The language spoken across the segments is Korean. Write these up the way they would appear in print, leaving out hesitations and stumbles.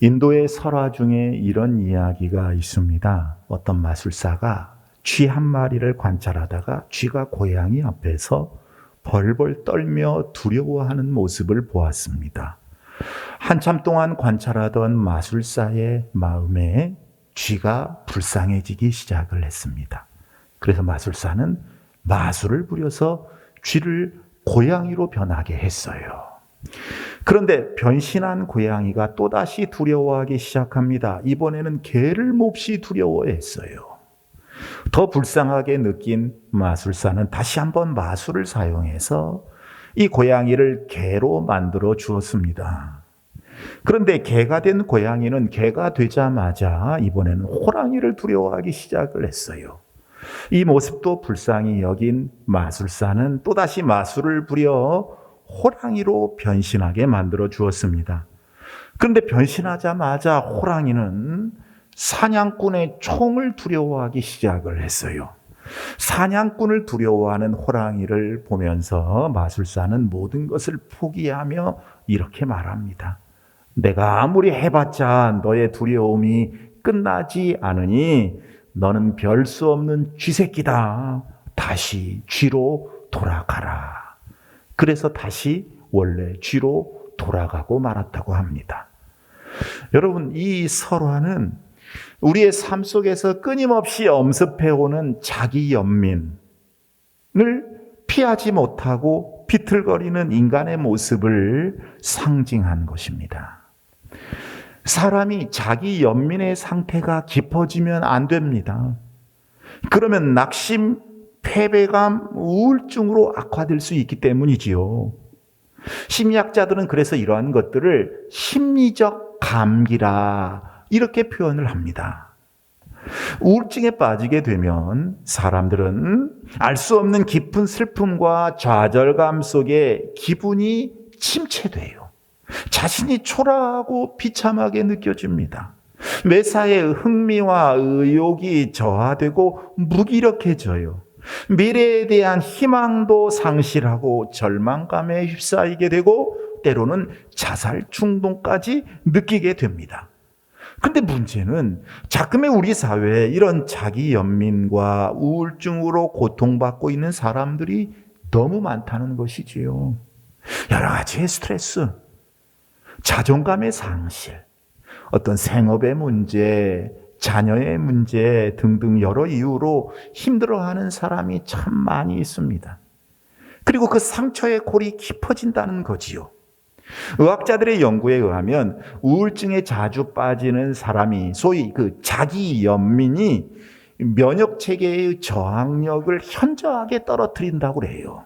인도의 설화 중에 이런 이야기가 있습니다. 어떤 마술사가 쥐 한 마리를 관찰하다가 쥐가 고양이 앞에서 벌벌 떨며 두려워하는 모습을 보았습니다. 한참 동안 관찰하던 마술사의 마음에 쥐가 불쌍해지기 시작을 했습니다. 그래서 마술사는 마술을 부려서 쥐를 고양이로 변하게 했어요. 그런데 변신한 고양이가 또다시 두려워하기 시작합니다. 이번에는 개를 몹시 두려워했어요. 더 불쌍하게 느낀 마술사는 다시 한번 마술을 사용해서 이 고양이를 개로 만들어 주었습니다. 그런데 개가 된 고양이는 개가 되자마자 이번에는 호랑이를 두려워하기 시작을 했어요. 이 모습도 불쌍히 여긴 마술사는 또다시 마술을 부려 호랑이로 변신하게 만들어 주었습니다. 그런데 변신하자마자 호랑이는 사냥꾼의 총을 두려워하기 시작을 했어요. 사냥꾼을 두려워하는 호랑이를 보면서 마술사는 모든 것을 포기하며 이렇게 말합니다. 내가 아무리 해봤자 너의 두려움이 끝나지 않으니 너는 별 수 없는 쥐새끼다. 다시 쥐로 돌아가라. 그래서 다시 원래 쥐로 돌아가고 말았다고 합니다. 여러분, 이 설화는 우리의 삶 속에서 끊임없이 엄습해오는 자기 연민을 피하지 못하고 비틀거리는 인간의 모습을 상징한 것입니다. 사람이 자기 연민의 상태가 깊어지면 안 됩니다. 그러면 낙심, 패배감, 우울증으로 악화될 수 있기 때문이지요. 심리학자들은 그래서 이러한 것들을 심리적 감기라 이렇게 표현을 합니다. 우울증에 빠지게 되면 사람들은 알 수 없는 깊은 슬픔과 좌절감 속에 기분이 침체돼요. 자신이 초라하고 비참하게 느껴집니다. 매사에 흥미와 의욕이 저하되고 무기력해져요. 미래에 대한 희망도 상실하고 절망감에 휩싸이게 되고 때로는 자살 충동까지 느끼게 됩니다. 근데 문제는 자금의 우리 사회에 이런 자기 연민과 우울증으로 고통받고 있는 사람들이 너무 많다는 것이지요. 여러 가지의 스트레스, 자존감의 상실, 어떤 생업의 문제, 자녀의 문제 등등 여러 이유로 힘들어하는 사람이 참 많이 있습니다. 그리고 그 상처의 골이 깊어진다는 거지요. 의학자들의 연구에 의하면 우울증에 자주 빠지는 사람이 소위 그 자기 연민이 면역 체계의 저항력을 현저하게 떨어뜨린다고 해요.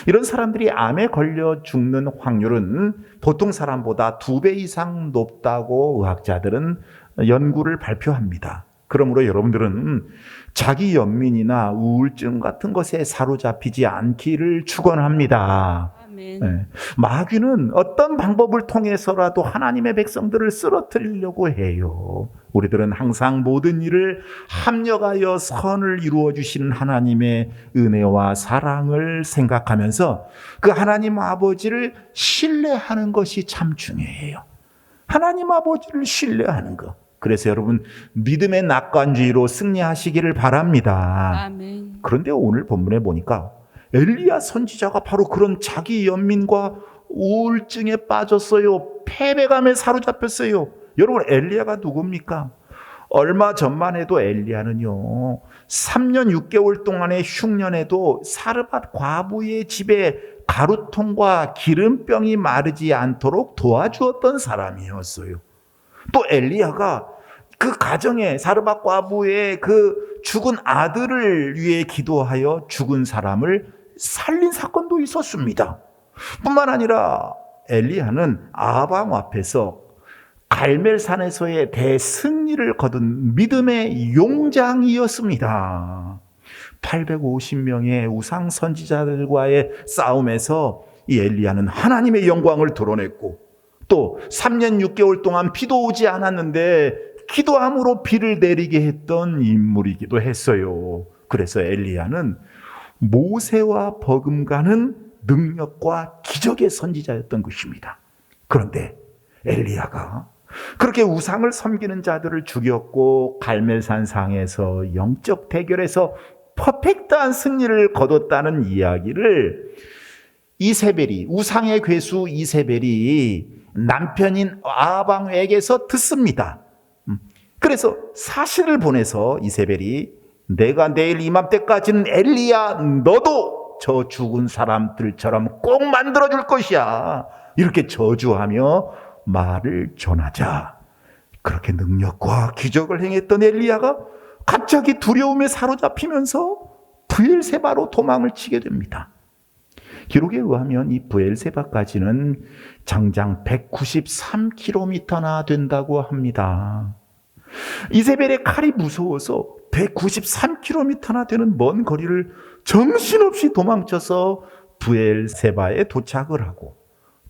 이런 사람들이 암에 걸려 죽는 확률은 보통 사람보다 2배 이상 높다고 의학자들은 연구를 발표합니다. 그러므로 여러분들은 자기 연민이나 우울증 같은 것에 사로잡히지 않기를 축원합니다. 네. 마귀는 어떤 방법을 통해서라도 하나님의 백성들을 쓰러뜨리려고 해요. 우리들은 항상 모든 일을 합력하여 선을 이루어 주시는 하나님의 은혜와 사랑을 생각하면서 그 하나님 아버지를 신뢰하는 것이 참 중요해요. 하나님 아버지를 신뢰하는 것. 그래서 여러분 믿음의 낙관주의로 승리하시기를 바랍니다. 아멘. 그런데 오늘 본문에 보니까 엘리야 선지자가 바로 그런 자기 연민과 우울증에 빠졌어요. 패배감에 사로잡혔어요. 여러분 엘리야가 누굽니까? 얼마 전만 해도 엘리야는요 3년 6개월 동안의 흉년에도 사르밧 과부의 집에 가루통과 기름병이 마르지 않도록 도와주었던 사람이었어요. 또 엘리야가 그 가정에 사르밧 과부의 그 죽은 아들을 위해 기도하여 죽은 사람을 살린 사건도 있었습니다. 뿐만 아니라 엘리야는 아방 앞에서 갈멜산에서의 대승리를 거둔 믿음의 용장이었습니다. 850명의 우상 선지자들과의 싸움에서 이 엘리야는 하나님의 영광을 드러냈고 또 3년 6개월 동안 비도 오지 않았는데 기도함으로 비를 내리게 했던 인물이기도 했어요. 그래서 엘리야는 모세와 버금가는 능력과 기적의 선지자였던 것입니다. 그런데 엘리야가 그렇게 우상을 섬기는 자들을 죽였고 갈멜산 상에서 영적 대결에서 퍼펙트한 승리를 거뒀다는 이야기를 이세벨이, 우상의 괴수 이세벨이 남편인 아합왕에게서 듣습니다. 그래서 사신을 보내서 이세벨이 내가 내일 이맘때까지는 엘리야 너도 저 죽은 사람들처럼 꼭 만들어줄 것이야, 이렇게 저주하며 말을 전하자 그렇게 능력과 기적을 행했던 엘리야가 갑자기 두려움에 사로잡히면서 브엘세바로 도망을 치게 됩니다. 기록에 의하면 이 브엘세바까지는 정장 193km나 된다고 합니다. 이세벨의 칼이 무서워서 193km나 되는 먼 거리를 정신없이 도망쳐서 브엘세바에 도착을 하고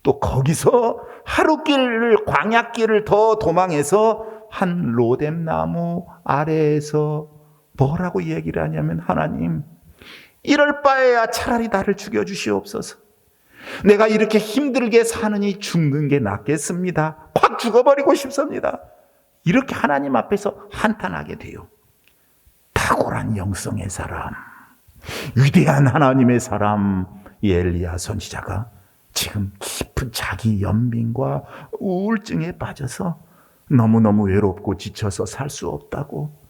또 거기서 하루길, 광야길을 더 도망해서 한 로뎀나무 아래에서 뭐라고 얘기를 하냐면, 하나님, 이럴 바에야 차라리 나를 죽여주시옵소서. 내가 이렇게 힘들게 사느니 죽는 게 낫겠습니다. 확 죽어버리고 싶습니다. 이렇게 하나님 앞에서 한탄하게 돼요. 탁월한 영성의 사람, 위대한 하나님의 사람, 이 엘리야 선지자가 지금 깊은 자기 연민과 우울증에 빠져서 너무너무 외롭고 지쳐서 살 수 없다고,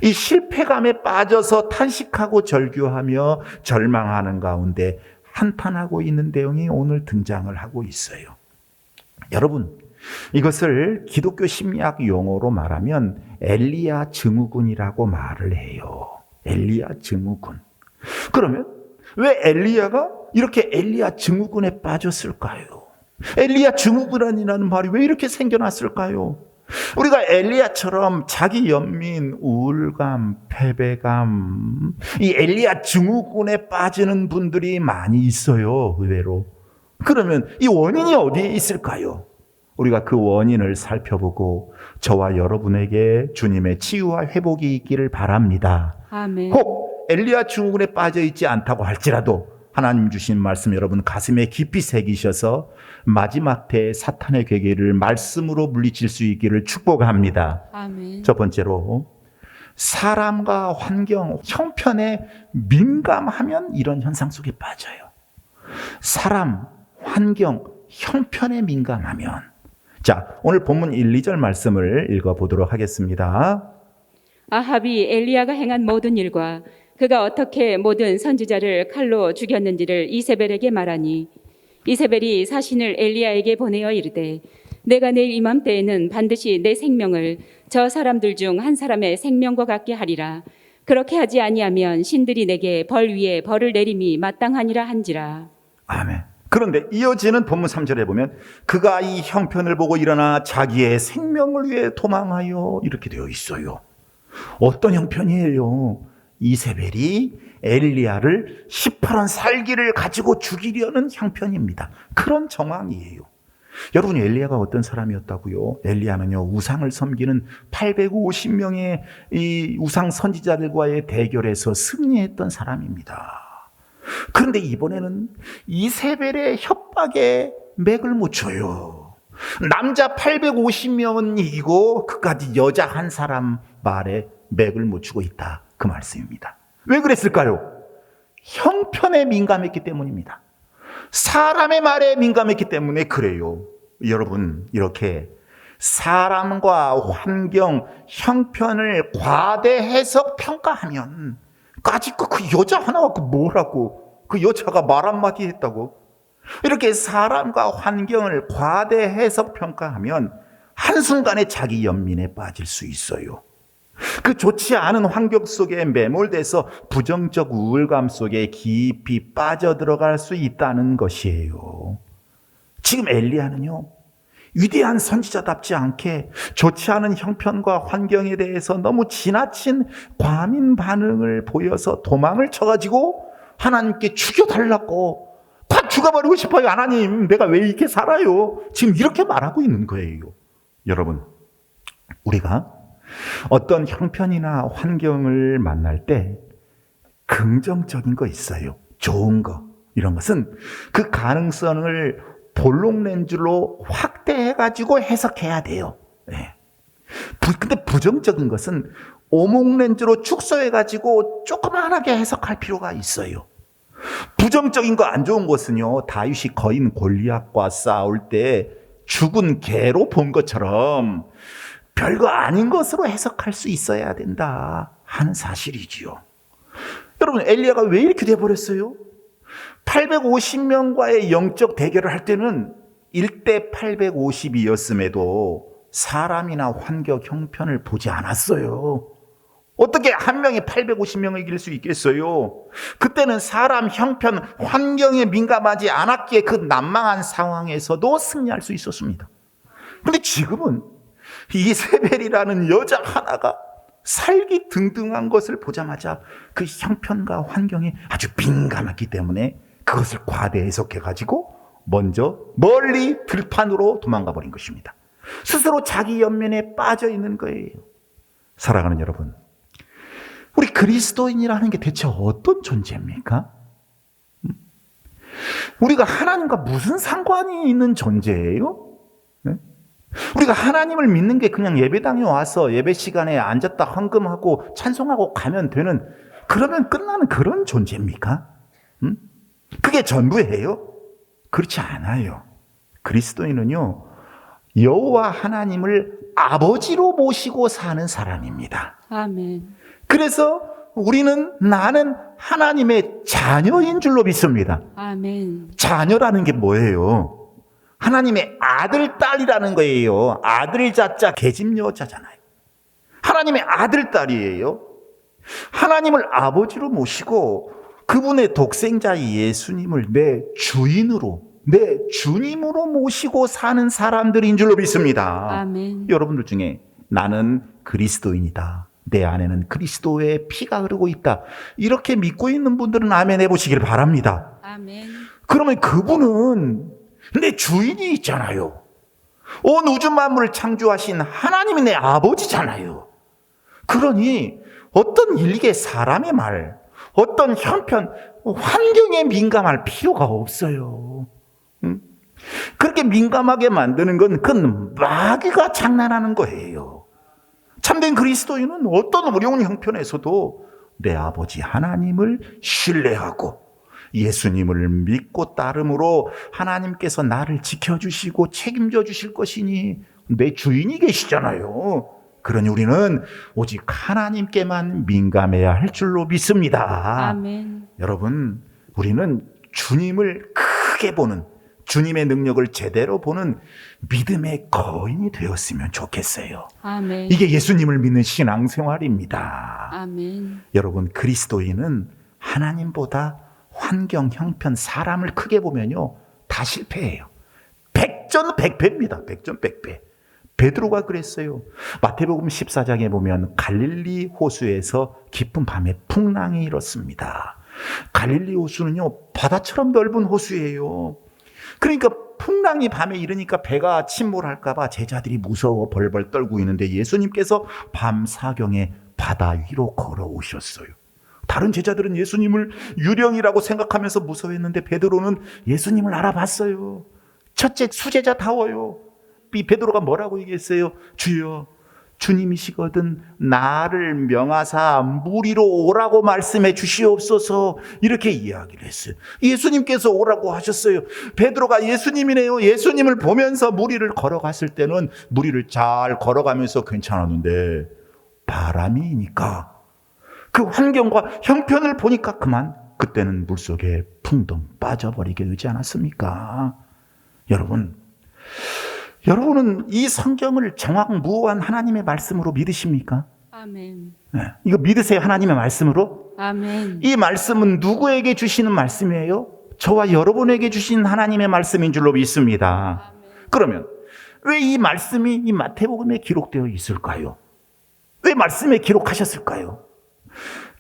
이 실패감에 빠져서 탄식하고 절규하며 절망하는 가운데 한탄하고 있는 내용이 오늘 등장을 하고 있어요. 여러분, 이것을 기독교 심리학 용어로 말하면 엘리야 증후군이라고 말을 해요. 엘리야 증후군. 그러면 왜 엘리야가 이렇게 엘리야 증후군에 빠졌을까요? 엘리야 증후군이라는 말이 왜 이렇게 생겨났을까요? 우리가 엘리야처럼 자기 연민, 우울감, 패배감, 이 엘리야 증후군에 빠지는 분들이 많이 있어요, 의외로. 그러면 이 원인이 어디에 있을까요? 우리가 그 원인을 살펴보고 저와 여러분에게 주님의 치유와 회복이 있기를 바랍니다. 아멘. 혹 엘리야 증후군에 빠져 있지 않다고 할지라도 하나님 주신 말씀 여러분 가슴에 깊이 새기셔서 마지막 때 사탄의 괴계를 말씀으로 물리칠 수 있기를 축복합니다. 아멘. 첫 번째로, 사람과 환경, 형편에 민감하면 이런 현상 속에 빠져요. 사람, 환경, 형편에 민감하면. 자, 오늘 본문 1, 2절 말씀을 읽어보도록 하겠습니다. 아합이 엘리야가 행한 모든 일과 그가 어떻게 모든 선지자를 칼로 죽였는지를 이세벨에게 말하니, 이세벨이 사신을 엘리야에게 보내어 이르되 내가 내일 이맘때에는 반드시 내 생명을 저 사람들 중 한 사람의 생명과 같게 하리라. 그렇게 하지 아니하면 신들이 내게 벌 위에 벌을 내림이 마땅하니라 한지라. 아멘. 그런데 이어지는 본문 3절에 보면 그가 이 형편을 보고 일어나 자기의 생명을 위해 도망하여, 이렇게 되어 있어요. 어떤 형편이에요? 이세벨이 엘리야를 시퍼런 살기를 가지고 죽이려는 형편입니다. 그런 정황이에요. 여러분, 엘리야가 어떤 사람이었다고요? 엘리야는요, 우상을 섬기는 850명의 이 우상 선지자들과의 대결에서 승리했던 사람입니다. 그런데 이번에는 이세벨의 협박에 맥을 못 쳐요. 남자 850명은 이기고 그까지 여자 한 사람 말에 맥을 못 치고 있다, 그 말씀입니다. 왜 그랬을까요? 형편에 민감했기 때문입니다. 사람의 말에 민감했기 때문에 그래요. 여러분, 이렇게 사람과 환경, 형편을 과대해서 평가하면 까짓거 그 여자 하나 갖고 뭐라고, 그 여자가 말 한마디 했다고, 이렇게 사람과 환경을 과대해서 평가하면 한순간에 자기 연민에 빠질 수 있어요. 그 좋지 않은 환경 속에 매몰돼서 부정적 우울감 속에 깊이 빠져들어갈 수 있다는 것이에요. 지금 엘리야는요, 위대한 선지자답지 않게 좋지 않은 형편과 환경에 대해서 너무 지나친 과민 반응을 보여서 도망을 쳐가지고 하나님께 죽여달라고, 다 죽어버리고 싶어요. 하나님, 내가 왜 이렇게 살아요? 지금 이렇게 말하고 있는 거예요. 여러분, 우리가 어떤 형편이나 환경을 만날 때 긍정적인 거 있어요. 좋은 거. 이런 것은 그 가능성을 볼록 렌즈로 확대해가지고 해석해야 돼요. 예. 근데 부정적인 것은 오목렌즈로 축소해가지고 조그만하게 해석할 필요가 있어요. 부정적인 거 안 좋은 것은요, 다윗이 거인 골리앗과 싸울 때 죽은 개로 본 것처럼 별거 아닌 것으로 해석할 수 있어야 된다 하는 사실이지요. 여러분, 엘리야가 왜 이렇게 돼버렸어요? 850명과의 영적 대결을 할 때는 1대 850이었음에도 사람이나 환경 형편을 보지 않았어요. 어떻게 한 명이 850명을 이길 수 있겠어요? 그때는 사람 형편, 환경에 민감하지 않았기에 그 난망한 상황에서도 승리할 수 있었습니다. 그런데 지금은 이세벨이라는 여자 하나가 살기 등등한 것을 보자마자 그 형편과 환경에 아주 민감했기 때문에 그것을 과대 해석해가지고 먼저 멀리 들판으로 도망가 버린 것입니다. 스스로 자기 연면에 빠져 있는 거예요. 사랑하는 여러분, 우리 그리스도인이라는 게 대체 어떤 존재입니까? 우리가 하나님과 무슨 상관이 있는 존재예요? 우리가 하나님을 믿는 게 그냥 예배당에 와서 예배 시간에 앉았다 헌금하고 찬송하고 가면 되는, 그러면 끝나는 그런 존재입니까? 그게 전부예요? 그렇지 않아요. 그리스도인은요, 여호와 하나님을 아버지로 모시고 사는 사람입니다. 아멘. 그래서 나는 하나님의 자녀인 줄로 믿습니다. 아멘. 자녀라는 게 뭐예요? 하나님의 아들, 딸이라는 거예요. 아들 자자 계집 여자잖아요. 하나님의 아들, 딸이에요. 하나님을 아버지로 모시고 그분의 독생자 예수님을 내 주인으로, 내 주님으로 모시고 사는 사람들인 줄로 믿습니다. 아멘. 여러분들 중에 나는 그리스도인이다, 내 안에는 그리스도의 피가 흐르고 있다, 이렇게 믿고 있는 분들은 아멘 해보시길 바랍니다. 아멘. 그러면 그분은 내 주인이 있잖아요. 온 우주 만물을 창조하신 하나님이 내 아버지잖아요. 그러니 어떤 일개 사람의 말, 어떤 형편, 환경에 민감할 필요가 없어요. 그렇게 민감하게 만드는 건 그건 마귀가 장난하는 거예요. 참된 그리스도인은 어떤 어려운 형편에서도 내 아버지 하나님을 신뢰하고 예수님을 믿고 따름으로 하나님께서 나를 지켜주시고 책임져 주실 것이니 내 주인이 계시잖아요. 그러니 우리는 오직 하나님께만 민감해야 할 줄로 믿습니다. 아멘. 여러분, 우리는 주님을 크게 보는, 주님의 능력을 제대로 보는 믿음의 거인이 되었으면 좋겠어요. 아멘. 이게 예수님을 믿는 신앙생활입니다. 아멘. 여러분, 그리스도인은 하나님보다 환경, 형편, 사람을 크게 보면요, 다 실패해요. 백전백패입니다. 백전백패. 베드로가 그랬어요. 마태복음 14장에 보면 갈릴리 호수에서 깊은 밤에 풍랑이 일었습니다. 갈릴리 호수는요, 바다처럼 넓은 호수예요. 그러니까 풍랑이 밤에 일으니까 배가 침몰할까 봐 제자들이 무서워 벌벌 떨고 있는데 예수님께서 밤 사경에 바다 위로 걸어오셨어요. 다른 제자들은 예수님을 유령이라고 생각하면서 무서워했는데 베드로는 예수님을 알아봤어요. 첫째 수제자다워요. 이 베드로가 뭐라고 얘기했어요? 주여, 주님이시거든 나를 명하사 물 위로 오라고 말씀해 주시옵소서, 이렇게 이야기를 했어요. 예수님께서 오라고 하셨어요. 베드로가 예수님이네요. 예수님을 보면서 물 위를 걸어갔을 때는 물 위를 잘 걸어가면서 괜찮았는데 바람이니까 그 환경과 형편을 보니까 그때는 물속에 풍덩 빠져버리게 되지 않았습니까? 여러분은 이 성경을 정확무오한 하나님의 말씀으로 믿으십니까? 아멘. 네, 이거 믿으세요? 하나님의 말씀으로? 아멘. 이 말씀은 누구에게 주시는 말씀이에요? 저와 여러분에게 주신 하나님의 말씀인 줄로 믿습니다. 아멘. 그러면 왜 이 말씀이 이 마태복음에 기록되어 있을까요? 왜 말씀에 기록하셨을까요?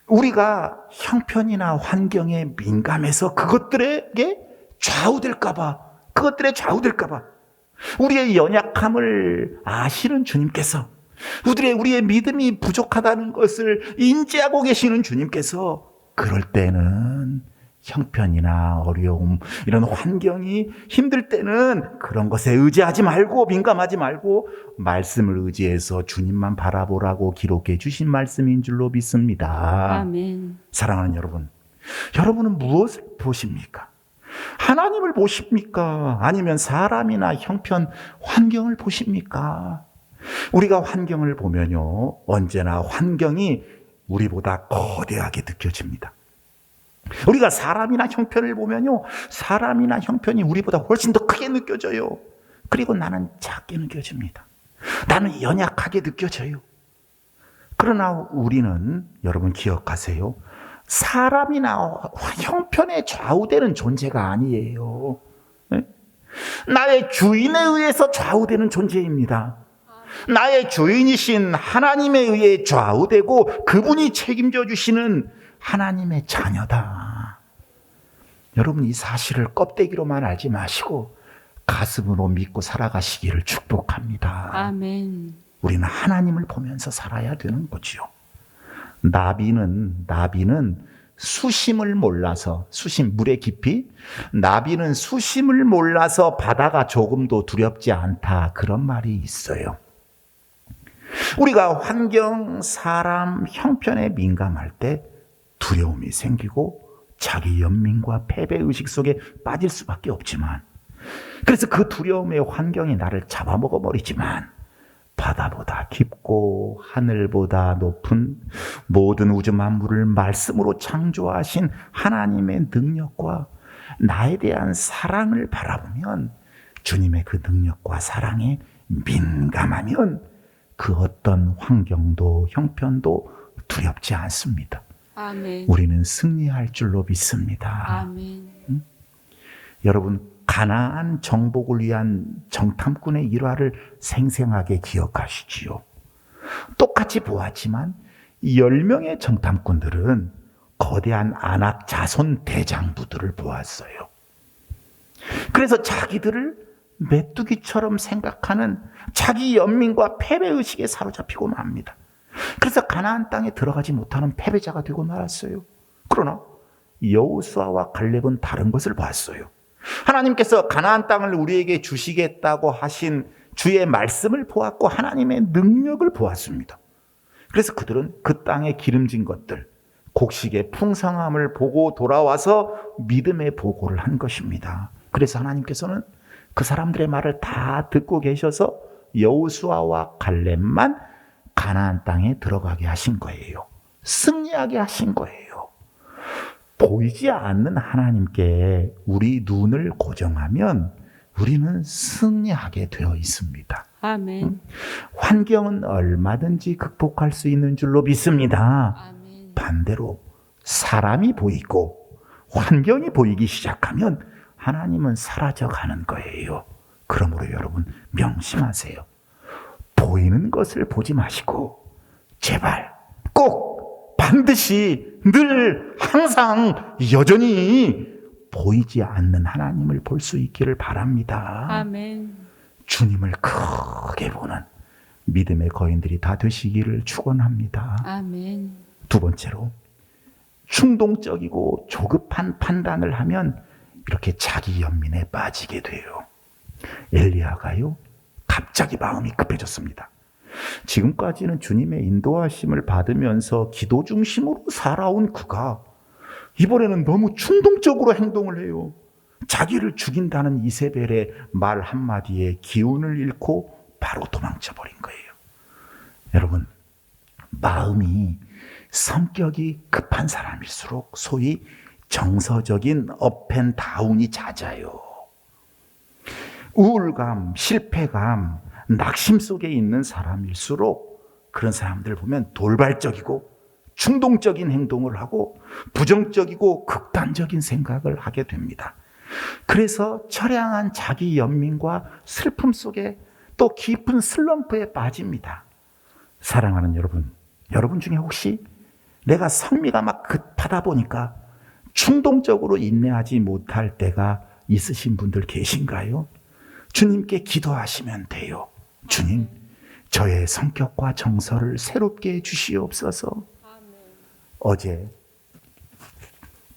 우리가 형편이나 환경에 민감해서 그것들에 좌우될까 봐, 우리의 연약함을 아시는 주님께서, 우리의 믿음이 부족하다는 것을 인지하고 계시는 주님께서 그럴 때는 형편이나 어려움, 이런 환경이 힘들 때는 그런 것에 의지하지 말고 민감하지 말고 말씀을 의지해서 주님만 바라보라고 기록해 주신 말씀인 줄로 믿습니다. 아멘. 사랑하는 여러분, 여러분은 무엇을 보십니까? 하나님을 보십니까? 아니면 사람이나 형편, 환경을 보십니까? 우리가 환경을 보면요, 언제나 환경이 우리보다 거대하게 느껴집니다. 우리가 사람이나 형편을 보면요, 사람이나 형편이 우리보다 훨씬 더 크게 느껴져요. 그리고 나는 작게 느껴집니다. 나는 연약하게 느껴져요. 그러나 우리는, 여러분 기억하세요, 사람이나 형편에 좌우되는 존재가 아니에요. 나의 주인에 의해서 좌우되는 존재입니다. 나의 주인이신 하나님에 의해 좌우되고 그분이 책임져 주시는 하나님의 자녀다. 여러분, 이 사실을 껍데기로만 알지 마시고 가슴으로 믿고 살아가시기를 축복합니다. 아멘. 우리는 하나님을 보면서 살아야 되는 거지요. 나비는 수심을 몰라서, 물의 깊이, 나비는 수심을 몰라서 바다가 조금도 두렵지 않다, 그런 말이 있어요. 우리가 환경, 사람, 형편에 민감할 때 두려움이 생기고 자기 연민과 패배의식 속에 빠질 수밖에 없지만, 그래서 그 두려움의 환경이 나를 잡아먹어 버리지만, 바다보다 깊고 하늘보다 높은 모든 우주 만물을 말씀으로 창조하신 하나님의 능력과 나에 대한 사랑을 바라보면, 주님의 그 능력과 사랑에 민감하면 그 어떤 환경도 형편도 두렵지 않습니다. 아멘. 우리는 승리할 줄로 믿습니다. 아멘. 여러분, 가나안 정복을 위한 정탐꾼의 일화를 생생하게 기억하시지요. 똑같이 보았지만 10명의 정탐꾼들은 거대한 아낙 자손 대장부들을 보았어요. 그래서 자기들을 메뚜기처럼 생각하는 자기 연민과 패배의식에 사로잡히고 맙니다. 그래서 가나안 땅에 들어가지 못하는 패배자가 되고 말았어요. 그러나 여호수아와 갈렙은 다른 것을 봤어요. 하나님께서 가나안 땅을 우리에게 주시겠다고 하신 주의 말씀을 보았고 하나님의 능력을 보았습니다. 그래서 그들은 그 땅에 기름진 것들, 곡식의 풍성함을 보고 돌아와서 믿음의 보고를 한 것입니다. 그래서 하나님께서는 그 사람들의 말을 다 듣고 계셔서 여호수아와 갈렙만 가나안 땅에 들어가게 하신 거예요. 승리하게 하신 거예요. 보이지 않는 하나님께 우리 눈을 고정하면 우리는 승리하게 되어 있습니다. 아멘. 환경은 얼마든지 극복할 수 있는 줄로 믿습니다. 아멘. 반대로 사람이 보이고 환경이 보이기 시작하면 하나님은 사라져가는 거예요. 그러므로 여러분 명심하세요. 보이는 것을 보지 마시고 제발 꼭 반드시 늘 항상 여전히 보이지 않는 하나님을 볼 수 있기를 바랍니다. 아멘. 주님을 크게 보는 믿음의 거인들이 다 되시기를 축원합니다. 아멘. 두 번째로, 충동적이고 조급한 판단을 하면 이렇게 자기 연민에 빠지게 돼요. 엘리야가요, 갑자기 마음이 급해졌습니다. 지금까지는 주님의 인도하심을 받으면서 기도 중심으로 살아온 그가 이번에는 너무 충동적으로 행동을 해요. 자기를 죽인다는 이세벨의 말 한마디에 기운을 잃고 바로 도망쳐버린 거예요. 여러분, 마음이 성격이 급한 사람일수록 소위 정서적인 업앤다운이 잦아요. 우울감, 실패감, 낙심 속에 있는 사람일수록 그런 사람들을 보면 돌발적이고 충동적인 행동을 하고 부정적이고 극단적인 생각을 하게 됩니다. 그래서 처량한 자기 연민과 슬픔 속에 또 깊은 슬럼프에 빠집니다. 사랑하는 여러분, 여러분 중에 혹시 내가 성미가 막 급하다 보니까 충동적으로 인내하지 못할 때가 있으신 분들 계신가요? 주님께 기도하시면 돼요. 주님, 저의 성격과 정서를 새롭게 해 주시옵소서. 어제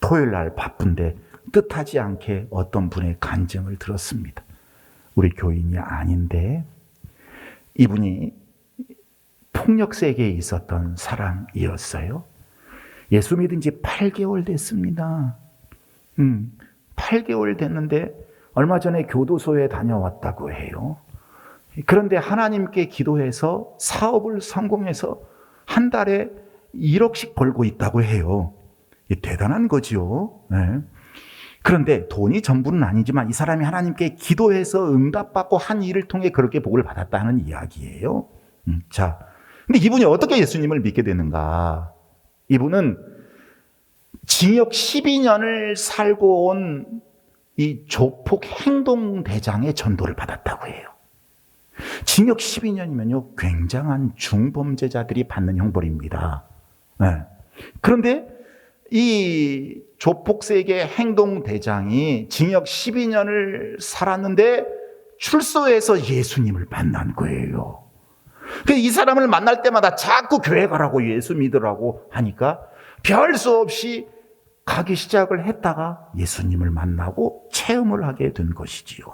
토요일 날 바쁜데 뜻하지 않게 어떤 분의 간증을 들었습니다. 우리 교인이 아닌데 이분이 폭력 세계에 있었던 사람이었어요. 예수 믿은 지 8개월 됐습니다. 8개월 됐는데 얼마 전에 교도소에 다녀왔다고 해요. 그런데 하나님께 기도해서 사업을 성공해서 한 달에 1억씩 벌고 있다고 해요. 대단한 거죠. 네. 그런데 돈이 전부는 아니지만 이 사람이 하나님께 기도해서 응답받고 한 일을 통해 그렇게 복을 받았다는 이야기예요. 자, 근데 이분이 어떻게 예수님을 믿게 되는가? 이분은 징역 12년을 살고 온 이 조폭 행동대장의 전도를 받았다고 해요. 징역 12년이면요, 굉장한 중범죄자들이 받는 형벌입니다. 네. 그런데 이 조폭세계 행동대장이 징역 12년을 살았는데 출소해서 예수님을 만난 거예요. 이 사람을 만날 때마다 자꾸 교회 가라고 예수 믿으라고 하니까 별 수 없이 가기 시작을 했다가 예수님을 만나고 체험을 하게 된 것이지요.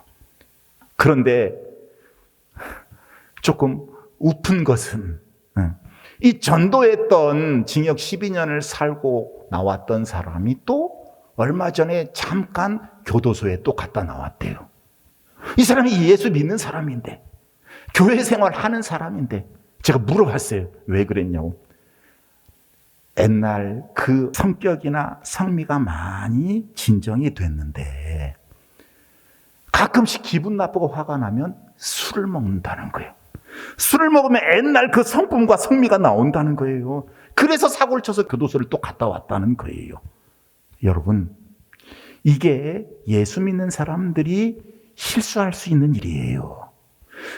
그런데 조금 우픈 것은 이 전도했던 징역 12년을 살고 나왔던 사람이 또 얼마 전에 잠깐 교도소에 또 갔다 나왔대요. 이 사람이 예수 믿는 사람인데 교회 생활하는 사람인데 제가 물어봤어요. 왜 그랬냐고. 옛날 그 성격이나 성미가 많이 진정이 됐는데 가끔씩 기분 나쁘고 화가 나면 술을 먹는다는 거예요. 술을 먹으면 옛날 그 성품과 성미가 나온다는 거예요. 그래서 사고를 쳐서 교도소를 또 갔다 왔다는 거예요. 여러분, 이게 예수 믿는 사람들이 실수할 수 있는 일이에요.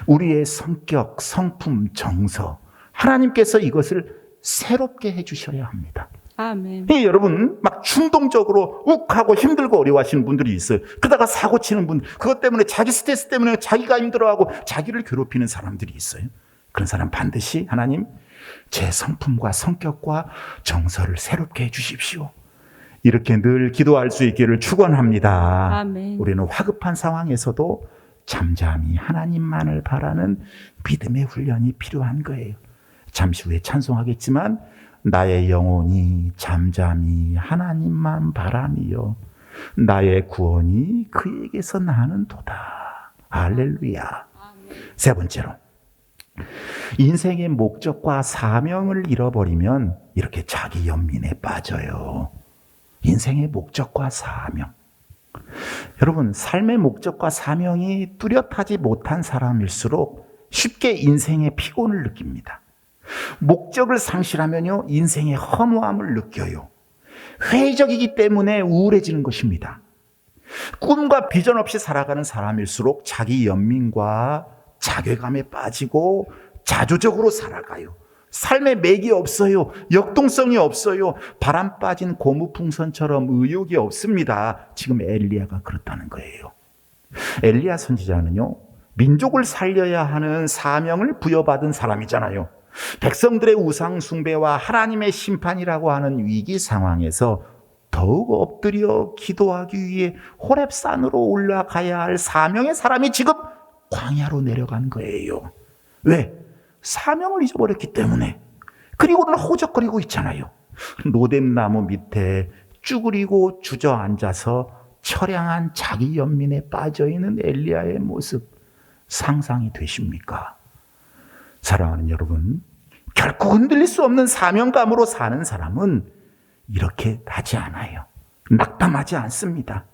우리의 성격, 성품, 정서, 하나님께서 이것을 새롭게 해주셔야 합니다. 아멘. 여러분, 막 충동적으로 욱하고 힘들고 어려워하시는 분들이 있어요. 그러다가 사고 치는 분, 그것 때문에 자기 스트레스 때문에 자기가 힘들어하고 자기를 괴롭히는 사람들이 있어요. 그런 사람 반드시 하나님, 제 성품과 성격과 정서를 새롭게 해주십시오. 이렇게 늘 기도할 수 있기를 축원합니다. 아멘. 우리는 화급한 상황에서도 잠잠히 하나님만을 바라는 믿음의 훈련이 필요한 거예요. 잠시 후에 찬송하겠지만 나의 영혼이 잠잠히 하나님만 바라며 나의 구원이 그에게서 나는도다. 할렐루야. 세 번째로, 인생의 목적과 사명을 잃어버리면 이렇게 자기 연민에 빠져요. 인생의 목적과 사명. 여러분, 삶의 목적과 사명이 뚜렷하지 못한 사람일수록 쉽게 인생의 피곤을 느낍니다. 목적을 상실하면요, 인생의 허무함을 느껴요. 회의적이기 때문에 우울해지는 것입니다. 꿈과 비전 없이 살아가는 사람일수록 자기 연민과 자괴감에 빠지고 자조적으로 살아가요. 삶에 맥이 없어요. 역동성이 없어요. 바람 빠진 고무풍선처럼 의욕이 없습니다. 지금 엘리야가 그렇다는 거예요. 엘리야 선지자는요, 민족을 살려야 하는 사명을 부여받은 사람이잖아요. 백성들의 우상 숭배와 하나님의 심판이라고 하는 위기 상황에서 더욱 엎드려 기도하기 위해 호렙산으로 올라가야 할 사명의 사람이 지금 광야로 내려간 거예요. 왜? 사명을 잊어버렸기 때문에. 그리고는 호적거리고 있잖아요. 로뎀나무 밑에 쭈그리고 주저앉아서 처량한 자기 연민에 빠져있는 엘리야의 모습 상상이 되십니까? 사랑하는 여러분, 결코 흔들릴 수 없는 사명감으로 사는 사람은 이렇게 하지 않아요. 낙담하지 않습니다.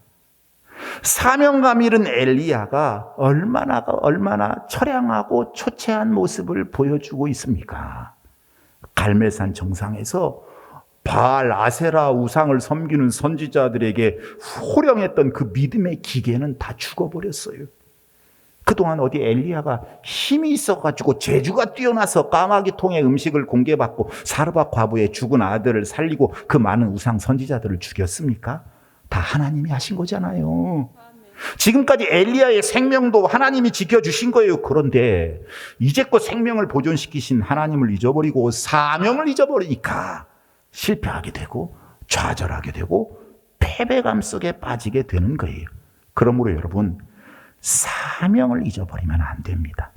사명감 잃은 엘리야가 얼마나 처량하고 초췌한 모습을 보여주고 있습니까? 갈멜산 정상에서 바알, 아세라 우상을 섬기는 선지자들에게 호령했던 그 믿음의 기계는 다 죽어버렸어요. 그동안 어디 엘리야가 힘이 있어가지고 재주가 뛰어나서 까마귀 통에 음식을 공개받고 사르밧 과부의 죽은 아들을 살리고 그 많은 우상 선지자들을 죽였습니까? 다 하나님이 하신 거잖아요. 지금까지 엘리야의 생명도 하나님이 지켜주신 거예요. 그런데 이제껏 생명을 보존시키신 하나님을 잊어버리고 사명을 잊어버리니까 실패하게 되고 좌절하게 되고 패배감 속에 빠지게 되는 거예요. 그러므로 여러분, 사명을 잊어버리면 안 됩니다.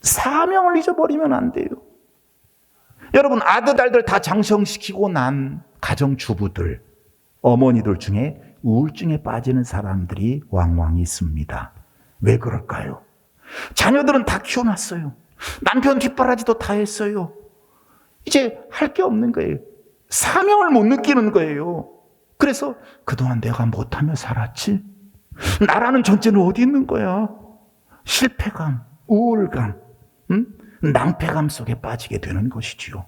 사명을 잊어버리면 안 돼요. 여러분, 아들, 딸들 다 장성시키고 난 가정주부들, 어머니들 중에 우울증에 빠지는 사람들이 왕왕 있습니다. 왜 그럴까요? 자녀들은 다 키워놨어요. 남편 뒷바라지도 다 했어요. 이제 할 게 없는 거예요. 사명을 못 느끼는 거예요. 그래서 그동안 내가 못하며 살았지? 나라는 존재는 어디 있는 거야? 실패감, 우울감, 낭패감 속에 빠지게 되는 것이지요.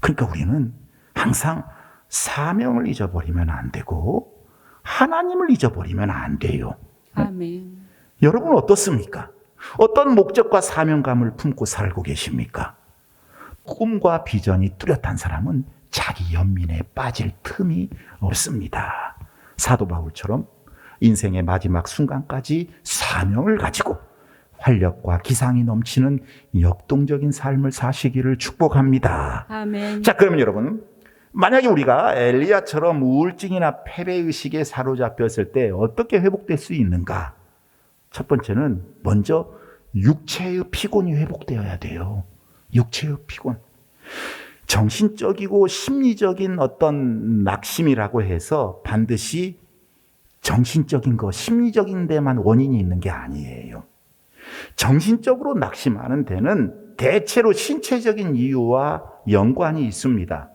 그러니까 우리는 항상 사명을 잊어버리면 안 되고 하나님을 잊어버리면 안 돼요. 아멘. 여러분 어떻습니까? 어떤 목적과 사명감을 품고 살고 계십니까? 꿈과 비전이 뚜렷한 사람은 자기 연민에 빠질 틈이 없습니다. 사도 바울처럼 인생의 마지막 순간까지 사명을 가지고 활력과 기상이 넘치는 역동적인 삶을 사시기를 축복합니다. 아멘. 자, 그러면 여러분, 만약에 우리가 엘리야처럼 우울증이나 패배의식에 사로잡혔을 때 어떻게 회복될 수 있는가? 첫 번째는 먼저 육체의 피곤이 회복되어야 돼요. 육체의 피곤. 정신적이고 심리적인 어떤 낙심이라고 해서 반드시 정신적인 거, 심리적인 데만 원인이 있는 게 아니에요. 정신적으로 낙심하는 데는 대체로 신체적인 이유와 연관이 있습니다.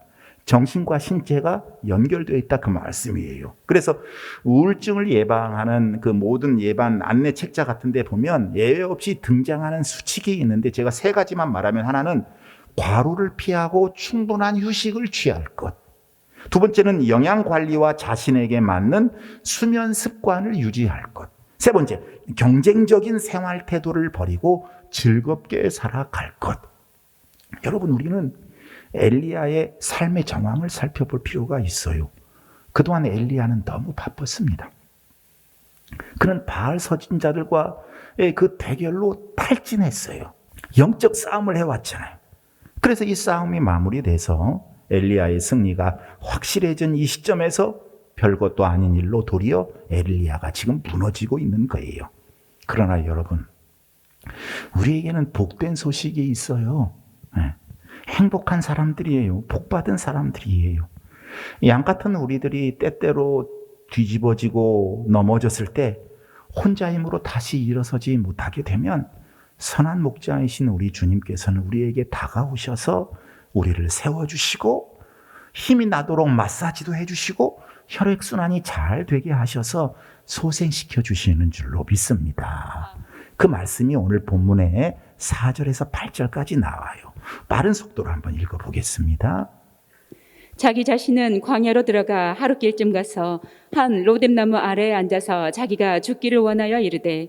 정신과 신체가 연결되어 있다 그 말씀이에요. 그래서 우울증을 예방하는 그 모든 예방 안내 책자 같은 데 보면 예외 없이 등장하는 수칙이 있는데 제가 세 가지만 말하면 하나는 과로를 피하고 충분한 휴식을 취할 것. 두 번째는 영양 관리와 자신에게 맞는 수면 습관을 유지할 것. 세 번째, 경쟁적인 생활 태도를 버리고 즐겁게 살아갈 것. 여러분, 우리는 엘리야의 삶의 정황을 살펴볼 필요가 있어요. 그동안 엘리야는 너무 바빴습니다. 그는 바알 서진자들과의 그 대결로 탈진했어요. 영적 싸움을 해왔잖아요. 그래서 이 싸움이 마무리돼서 엘리야의 승리가 확실해진 이 시점에서 별것도 아닌 일로 도리어 엘리야가 지금 무너지고 있는 거예요. 그러나 여러분, 우리에게는 복된 소식이 있어요. 행복한 사람들이에요. 복받은 사람들이에요. 양 같은 우리들이 때때로 뒤집어지고 넘어졌을 때 혼자 힘으로 다시 일어서지 못하게 되면 선한 목자이신 우리 주님께서는 우리에게 다가오셔서 우리를 세워주시고 힘이 나도록 마사지도 해주시고 혈액순환이 잘 되게 하셔서 소생시켜 주시는 줄로 믿습니다. 그 말씀이 오늘 본문에 4절에서 8절까지 나와요. 빠른 속도로 한번 읽어보겠습니다. 자기 자신은 광야로 들어가 하루길쯤 가서 한 로뎀나무 아래에 앉아서 자기가 죽기를 원하여 이르되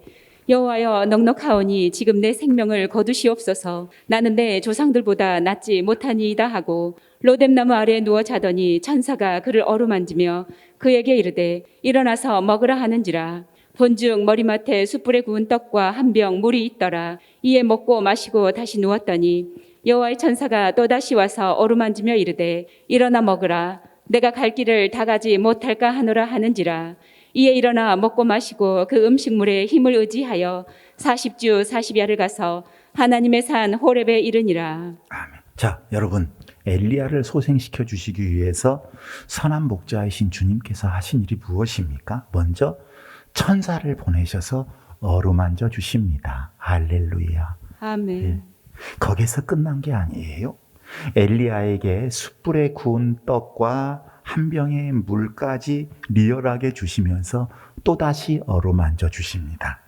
여호와여 넉넉하오니 지금 내 생명을 거두시옵소서. 나는 내 조상들보다 낫지 못하니이다 하고 로뎀나무 아래에 누워 자더니 천사가 그를 어루만지며 그에게 이르되 일어나서 먹으라 하는지라. 본즉 머리맡에 숯불에 구운 떡과 한 병 물이 있더라. 이에 먹고 마시고 다시 누웠더니 여호와의 천사가 또다시 와서 어루만지며 이르되 일어나 먹으라. 내가 갈 길을 다 가지 못할까 하노라 하는지라. 이에 일어나 먹고 마시고 그 음식물에 힘을 의지하여 40주 40야를 가서 하나님의 산 호렙에 이르니라. 아멘. 자, 여러분, 엘리야를 소생시켜 주시기 위해서 선한 목자이신 주님께서 하신 일이 무엇입니까? 먼저 천사를 보내셔서 어루만져 주십니다. 할렐루야. 아멘. 거기서 끝난 게 아니에요. 엘리야에게 숯불에 구운 떡과 한 병의 물까지 리얼하게 주시면서 또다시 어루만져 주십니다.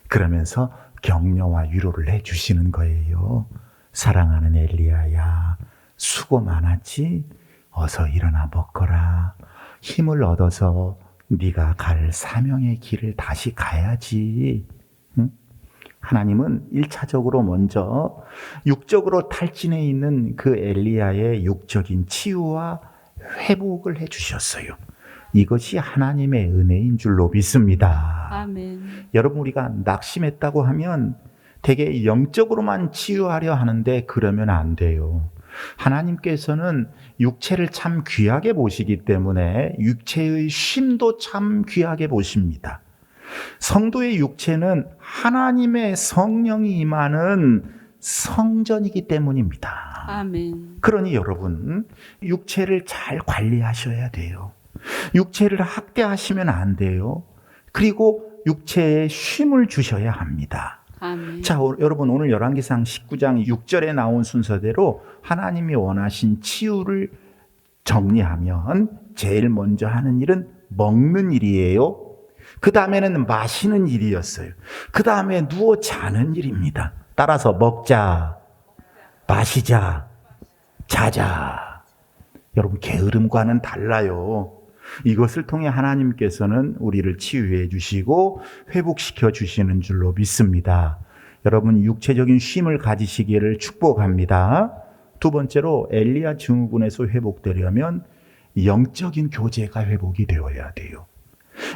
그러면서 격려와 위로를 해주시는 거예요. 사랑하는 엘리야야, 수고 많았지? 어서 일어나 먹거라. 힘을 얻어서 네가 갈 사명의 길을 다시 가야지. 응? 하나님은 1차적으로 먼저 육적으로 탈진해 있는 그 엘리야의 육적인 치유와 회복을 해주셨어요. 이것이 하나님의 은혜인 줄로 믿습니다. 아멘. 여러분, 우리가 낙심했다고 하면 되게 영적으로만 치유하려 하는데 그러면 안 돼요. 하나님께서는 육체를 참 귀하게 보시기 때문에 육체의 쉼도 참 귀하게 보십니다. 성도의 육체는 하나님의 성령이 임하는 성전이기 때문입니다. 아멘. 그러니 여러분, 육체를 잘 관리하셔야 돼요. 육체를 학대하시면 안 돼요. 그리고 육체에 쉼을 주셔야 합니다. 아멘. 자, 여러분, 오늘 열왕기상 19장 6절에 나온 순서대로 하나님이 원하신 치유를 정리하면 제일 먼저 하는 일은 먹는 일이에요. 그 다음에는 마시는 일이었어요. 그 다음에 누워 자는 일입니다. 따라서 먹자, 마시자, 자자. 여러분, 게으름과는 달라요. 이것을 통해 하나님께서는 우리를 치유해 주시고 회복시켜 주시는 줄로 믿습니다. 여러분, 육체적인 쉼을 가지시기를 축복합니다. 두 번째로, 엘리야 증후군에서 회복되려면 영적인 교제가 회복이 되어야 돼요.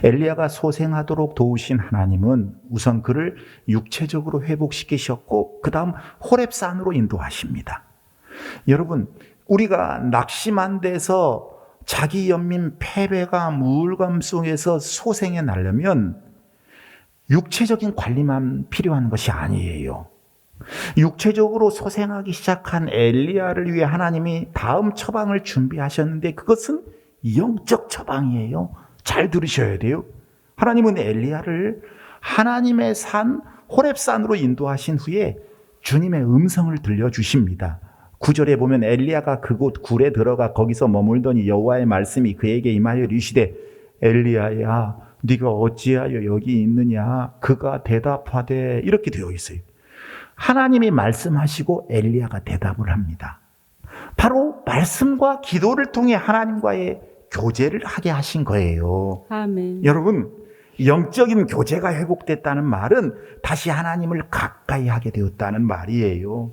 엘리야가 소생하도록 도우신 하나님은 우선 그를 육체적으로 회복시키셨고 그 다음 호렙산으로 인도하십니다. 여러분, 우리가 낙심한 데서 자기 연민 패배감, 우울감 속에서 소생해 나려면 육체적인 관리만 필요한 것이 아니에요. 육체적으로 소생하기 시작한 엘리야를 위해 하나님이 다음 처방을 준비하셨는데 그것은 영적 처방이에요. 잘 들으셔야 돼요. 하나님은 엘리야를 하나님의 산 호렙산으로 인도하신 후에 주님의 음성을 들려주십니다. 9절에 보면 엘리야가 그곳 굴에 들어가 거기서 머물더니 여호와의 말씀이 그에게 임하여 이르시되 엘리야야 네가 어찌하여 여기 있느냐. 그가 대답하되 이렇게 되어 있어요. 하나님이 말씀하시고 엘리야가 대답을 합니다. 바로 말씀과 기도를 통해 하나님과의 교제를 하게 하신 거예요. 아멘. 여러분, 영적인 교제가 회복됐다는 말은 다시 하나님을 가까이 하게 되었다는 말이에요.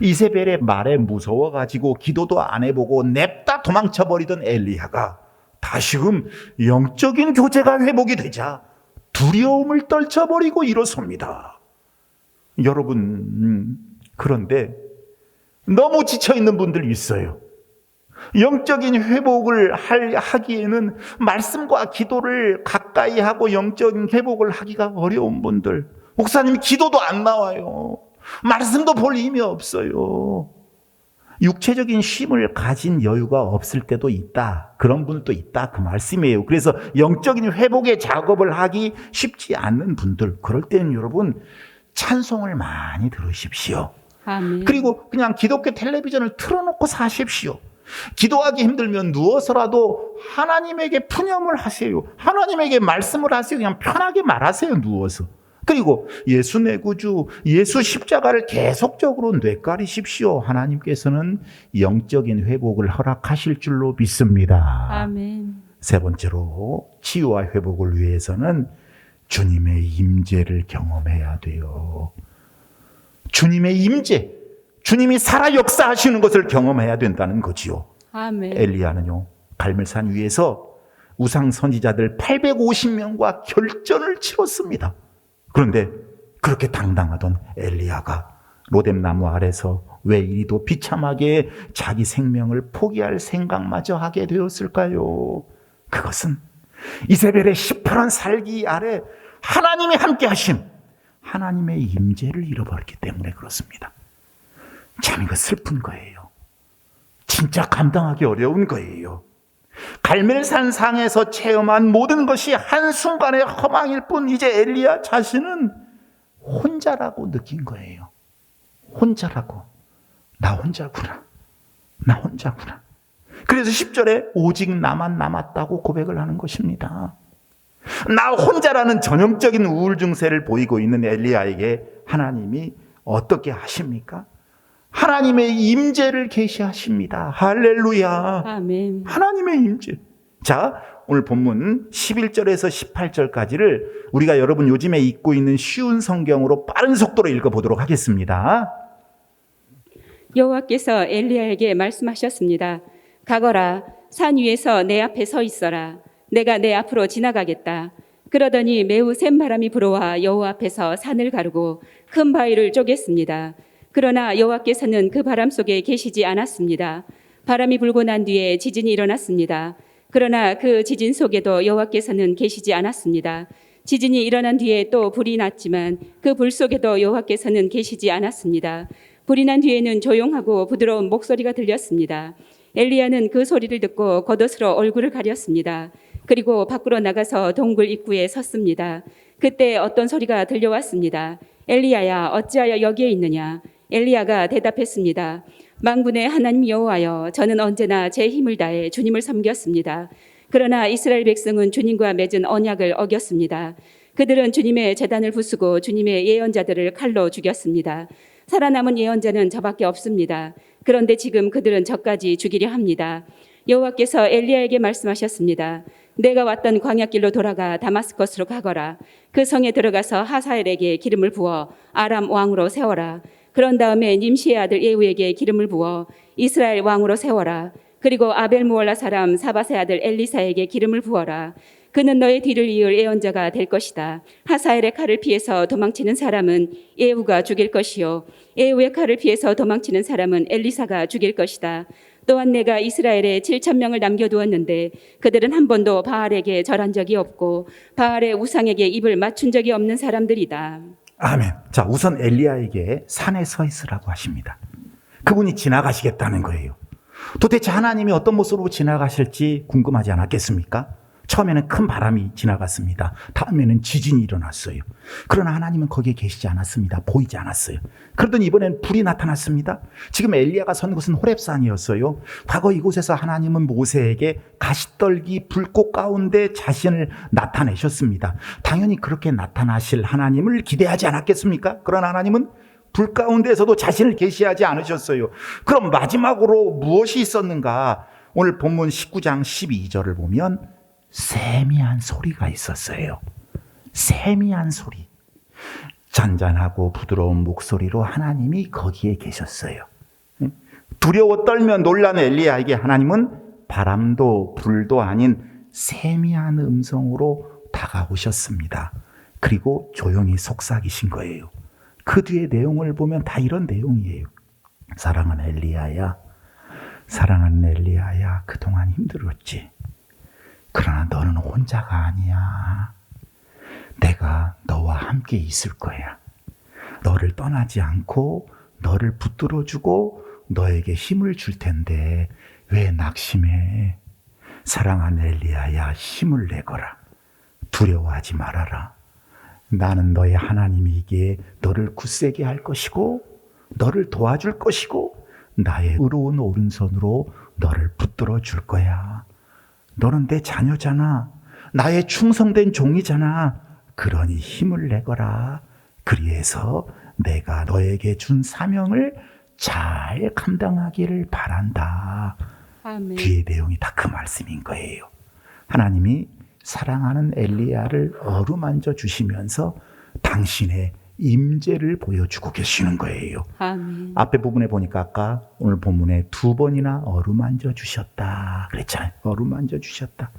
이세벨의 말에 무서워가지고 기도도 안 해보고 냅다 도망쳐버리던 엘리야가 다시금 영적인 교제가 회복이 되자 두려움을 떨쳐버리고 일어섭니다. 여러분, 그런데 너무 지쳐있는 분들 있어요. 영적인 회복을 하기에는 말씀과 기도를 가까이 하고 영적인 회복을 하기가 어려운 분들, 목사님 기도도 안 나와요. 말씀도 볼 힘이 없어요. 육체적인 쉼을 가진 여유가 없을 때도 있다. 그런 분들도 있다. 그 말씀이에요. 그래서 영적인 회복의 작업을 하기 쉽지 않는 분들, 그럴 때는 여러분 찬송을 많이 들으십시오. 아멘. 그리고 그냥 기독교 텔레비전을 틀어놓고 사십시오. 기도하기 힘들면 누워서라도 하나님에게 푸념을 하세요. 하나님에게 말씀을 하세요. 그냥 편하게 말하세요. 누워서. 그리고 예수 내 구주, 예수 십자가를 계속적으로 뇌까리십시오. 하나님께서는 영적인 회복을 허락하실 줄로 믿습니다. 아멘. 세 번째로, 치유와 회복을 위해서는 주님의 임재를 경험해야 돼요. 주님의 임재, 주님이 살아 역사하시는 것을 경험해야 된다는 거지요. 아멘. 엘리야는요, 갈멜산 위에서 우상 선지자들 850명과 결전을 치렀습니다. 그런데 그렇게 당당하던 엘리야가 로뎀나무 아래서 왜 이리도 비참하게 자기 생명을 포기할 생각마저 하게 되었을까요? 그것은 이세벨의 시퍼런 살기 아래 하나님이 함께 하심, 하나님의 임재를 잃어버렸기 때문에 그렇습니다. 참 이거 슬픈 거예요. 진짜 감당하기 어려운 거예요. 갈멜산 상에서 체험한 모든 것이 한순간의 허망일 뿐 이제 엘리야 자신은 혼자라고 느낀 거예요. 혼자라고. 나 혼자구나. 나 혼자구나. 그래서 10절에 오직 나만 남았다고 고백을 하는 것입니다. 나 혼자라는 전형적인 우울 증세를 보이고 있는 엘리야에게 하나님이 어떻게 하십니까? 하나님의 임재를 계시하십니다. 할렐루야. 아멘. 하나님의 임재. 자, 오늘 본문 11절에서 18절까지를 우리가 여러분 요즘에 읽고 있는 쉬운 성경으로 빠른 속도로 읽어보도록 하겠습니다. 여호와께서 엘리야에게 말씀하셨습니다. 가거라, 산 위에서 내 앞에 서 있어라. 내가 내 앞으로 지나가겠다. 그러더니 매우 센 바람이 불어와 여호와 앞에서 산을 가르고 큰 바위를 쪼갰습니다. 그러나 여호와께서는 그 바람 속에 계시지 않았습니다. 바람이 불고 난 뒤에 지진이 일어났습니다. 그러나 그 지진 속에도 여호와께서는 계시지 않았습니다. 지진이 일어난 뒤에 또 불이 났지만 그 불 속에도 여호와께서는 계시지 않았습니다. 불이 난 뒤에는 조용하고 부드러운 목소리가 들렸습니다. 엘리야는 그 소리를 듣고 겉옷으로 얼굴을 가렸습니다. 그리고 밖으로 나가서 동굴 입구에 섰습니다. 그때 어떤 소리가 들려왔습니다. 엘리야야, 어찌하여 여기에 있느냐? 엘리야가 대답했습니다. 만군의 하나님 여호와여, 저는 언제나 제 힘을 다해 주님을 섬겼습니다. 그러나 이스라엘 백성은 주님과 맺은 언약을 어겼습니다. 그들은 주님의 제단을 부수고 주님의 예언자들을 칼로 죽였습니다. 살아남은 예언자는 저밖에 없습니다. 그런데 지금 그들은 저까지 죽이려 합니다. 여호와께서 엘리야에게 말씀하셨습니다. 내가 왔던 광야길로 돌아가 다마스커스로 가거라. 그 성에 들어가서 하사엘에게 기름을 부어 아람 왕으로 세워라. 그런 다음에 님시의 아들 예후에게 기름을 부어 이스라엘 왕으로 세워라. 그리고 아벨무올라 사람 사밧의 아들 엘리사에게 기름을 부어라. 그는 너의 뒤를 이을 예언자가 될 것이다. 하사엘의 칼을 피해서 도망치는 사람은 예후가 죽일 것이요 예후의 칼을 피해서 도망치는 사람은 엘리사가 죽일 것이다. 또한 내가 이스라엘에 7,000명을 남겨두었는데 그들은 한 번도 바알에게 절한 적이 없고 바알의 우상에게 입을 맞춘 적이 없는 사람들이다. 아멘. 자, 우선 엘리야에게 산에 서 있으라고 하십니다. 그분이 지나가시겠다는 거예요. 도대체 하나님이 어떤 모습으로 지나가실지 궁금하지 않았겠습니까? 처음에는 큰 바람이 지나갔습니다. 다음에는 지진이 일어났어요. 그러나 하나님은 거기에 계시지 않았습니다. 보이지 않았어요. 그러더니 이번엔 불이 나타났습니다. 지금 엘리야가 선 곳은 호렙산이었어요. 과거 이곳에서 하나님은 모세에게 가시떨기 불꽃 가운데 자신을 나타내셨습니다. 당연히 그렇게 나타나실 하나님을 기대하지 않았겠습니까? 그러나 하나님은 불 가운데에서도 자신을 계시하지 않으셨어요. 그럼 마지막으로 무엇이 있었는가? 오늘 본문 19장 12절을 보면 세미한 소리가 있었어요. 세미한 소리. 잔잔하고 부드러운 목소리로 하나님이 거기에 계셨어요. 두려워 떨며 놀란 엘리야에게 하나님은 바람도 불도 아닌 세미한 음성으로 다가오셨습니다. 그리고 조용히 속삭이신 거예요. 그 뒤에 내용을 보면 다 이런 내용이에요. 사랑하는 엘리야야, 사랑하는 엘리야야, 그동안 힘들었지. 그러나 너는 혼자가 아니야. 내가 너와 함께 있을 거야. 너를 떠나지 않고 너를 붙들어주고 너에게 힘을 줄 텐데 왜 낙심해? 사랑하는 엘리야야, 힘을 내거라. 두려워하지 말아라. 나는 너의 하나님이기에 너를 굳세게 할 것이고 너를 도와줄 것이고 나의 의로운 오른손으로 너를 붙들어 줄 거야. 너는 내 자녀잖아. 나의 충성된 종이잖아. 그러니 힘을 내거라. 그리해서 내가 너에게 준 사명을 잘 감당하기를 바란다. 아멘. 뒤에 내용이 다 그 말씀인 거예요. 하나님이 사랑하는 엘리야를 어루만져 주시면서 당신의 임재를 보여주고 계시는 거예요. 아멘. 앞에 부분에 보니까 아까 오늘 본문에 2번이나 어루만져 주셨다 그랬잖아요. 어루만져 주셨다.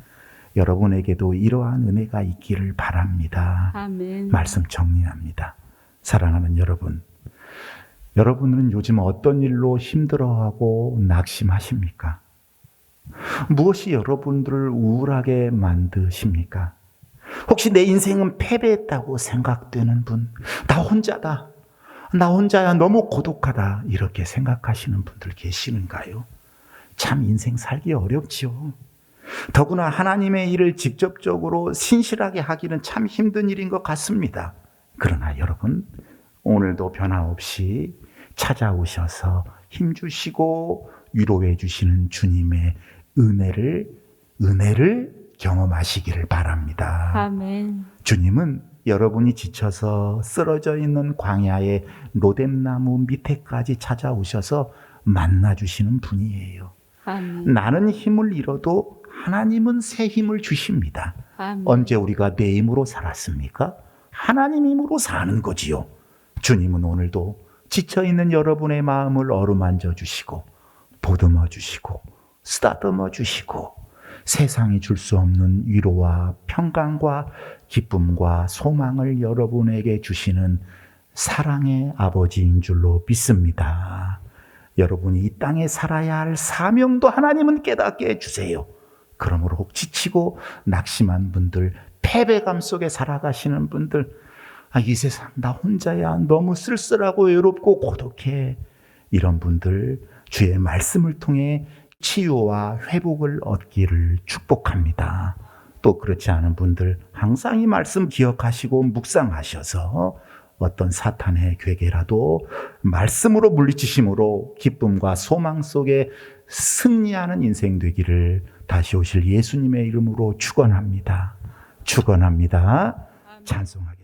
여러분에게도 이러한 은혜가 있기를 바랍니다. 아멘. 말씀 정리합니다. 사랑하는 여러분, 여러분은 요즘 어떤 일로 힘들어하고 낙심하십니까? 무엇이 여러분들을 우울하게 만드십니까? 혹시 내 인생은 패배했다고 생각되는 분, 나 혼자다, 나 혼자야, 너무 고독하다, 이렇게 생각하시는 분들 계시는가요? 참 인생 살기 어렵지요. 더구나 하나님의 일을 직접적으로 신실하게 하기는 참 힘든 일인 것 같습니다. 그러나 여러분, 오늘도 변함없이 찾아오셔서 힘주시고 위로해 주시는 주님의 은혜를 경험하시기를 바랍니다. 아멘. 주님은 여러분이 지쳐서 쓰러져 있는 광야의 로뎀나무 밑에까지 찾아오셔서 만나주시는 분이에요. 아멘. 나는 힘을 잃어도 하나님은 새 힘을 주십니다. 아멘. 언제 우리가 내 힘으로 살았습니까? 하나님 힘으로 사는 거지요. 주님은 오늘도 지쳐있는 여러분의 마음을 어루만져 주시고 보듬어 주시고 쓰다듬어 주시고 세상이 줄 수 없는 위로와 평강과 기쁨과 소망을 여러분에게 주시는 사랑의 아버지인 줄로 믿습니다. 여러분이 이 땅에 살아야 할 사명도 하나님은 깨닫게 해주세요. 그러므로 혹 지치고 낙심한 분들, 패배감 속에 살아가시는 분들, 이 세상 나 혼자야 너무 쓸쓸하고 외롭고 고독해. 이런 분들 주의 말씀을 통해 치유와 회복을 얻기를 축복합니다. 또 그렇지 않은 분들 항상 이 말씀 기억하시고 묵상하셔서 어떤 사탄의 괴계라도 말씀으로 물리치심으로 기쁨과 소망 속에 승리하는 인생 되기를 다시 오실 예수님의 이름으로 축원합니다. 축원합니다. 찬송하겠습니다.